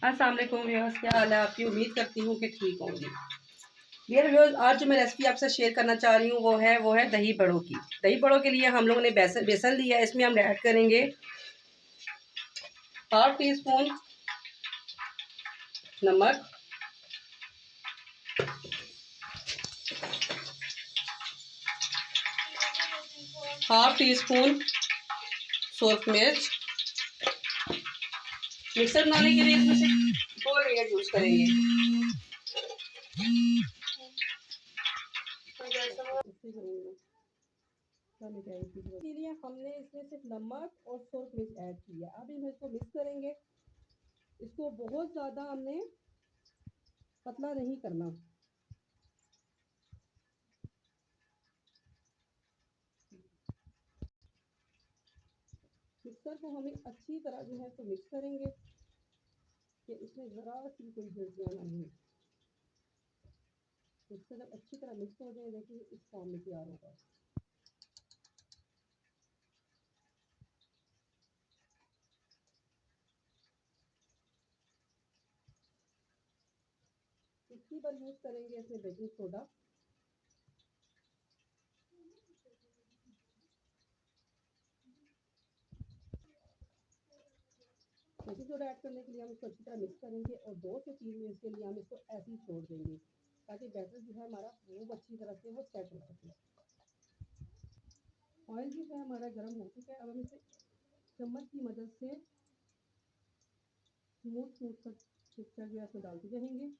अस्सलाम वालेकुम व्यूअर्स, क्या हाल है आपकी। उम्मीद करती हूँ कि ठीक होंगी। डियर व्यूअर्स, आज जो मैं रेसिपी आपसे शेयर करना चाह रही हूँ वो है दही बड़ों की। दही बड़ों के लिए हम लोगों ने बेसन लिया है। इसमें हम ऐड करेंगे हाफ टी स्पून नमक, हाफ टी स्पून सूरख मिर्च। मिक्सर बनाने के लिए इसमें से 2 लेयर यूज करेंगे। इसीलिए हमने इसमें सिर्फ नमक और सूरख मिर्च ऐड किया। अब हम इसको मिक्स करेंगे। इसको बहुत ज़्यादा हमने पतला नहीं करना। मिक्सर को हमें अच्छी तरह जो है तो मिक्स करेंगे कि इसमें ज़रा सी कोई जल्दियाँ ना हो। मिक्सर जब अच्छी तरह मिक्स हो जाए, देखिए इस फॉर्म में तैयार होगा। इसकी बार यूज़ करेंगे इसमें baking soda. Baking soda add करने के लिए हम इसको अच्छी तरह मिक्स करेंगे और 2 से 3 मिनट के लिए हम इसको ऐसे ही छोड़ देंगे ताकि बैटर जो है हमारा खूब अच्छी तरह से वो सेट हो सके। ऑयल जो है हमारा गर्म हो चुका है। अब हम इसे चम्मच की मदद से स्मूथ स्मूथ सा मिक्सचर जो है इसमें डालते जाएंगे।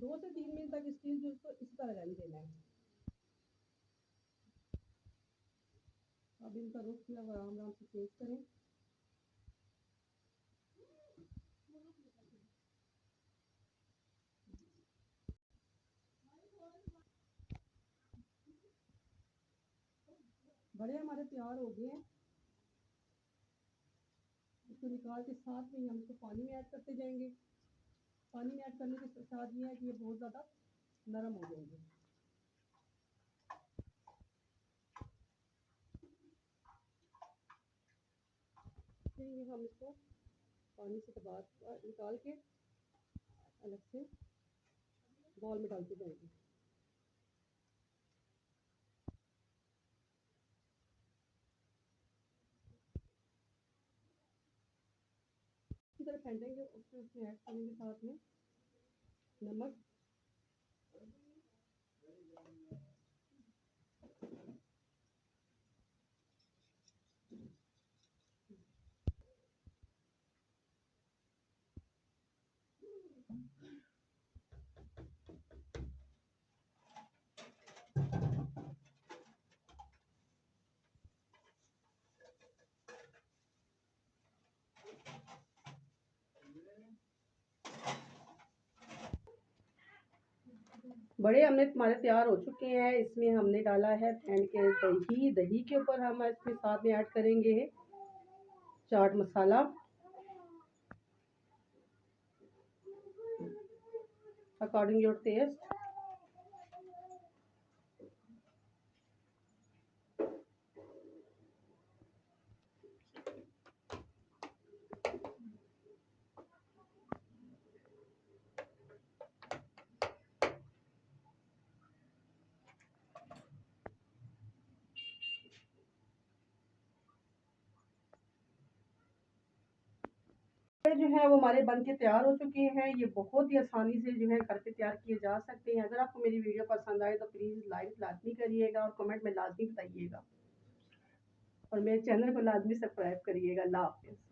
दो से 3 मिनट तक इसकी जो इसको इस तरह रहने देना है। अब इनका रुख किया हुआ आराम आराम से तेज करें। बड़े हमारे तैयार हो गए हैं। इसको निकाल के साथ में हम इसको पानी में ऐड करते जाएंगे। पानी में ऐड करने के साथ ये है कि ये बहुत ज़्यादा नरम हो जाएंगे। फिर हम इसको पानी से निकाल के अलग से बॉल में डालते जाएंगे। इसी तरह फेंटेंगे। उसमें ऐड करेंगे साथ में नमक, बड़े हमने हमारे तैयार हो चुके हैं। इसमें हमने डाला है फेंट के दही। दही के ऊपर हम इसके साथ में ऐड करेंगे chaat masala according your test. जो है वो हमारे बन के तैयार हो चुके हैं। ये बहुत ही आसानी से जो है घर पे तैयार किए जा सकते हैं। अगर आपको मेरी वीडियो पसंद आए तो प्लीज़ लाइक लाजमी करिएगा और कमेंट में लाजमी बताइएगा और मेरे चैनल को लाजमी सब्सक्राइब करिएगा। अल्लाह हाफ़िज़।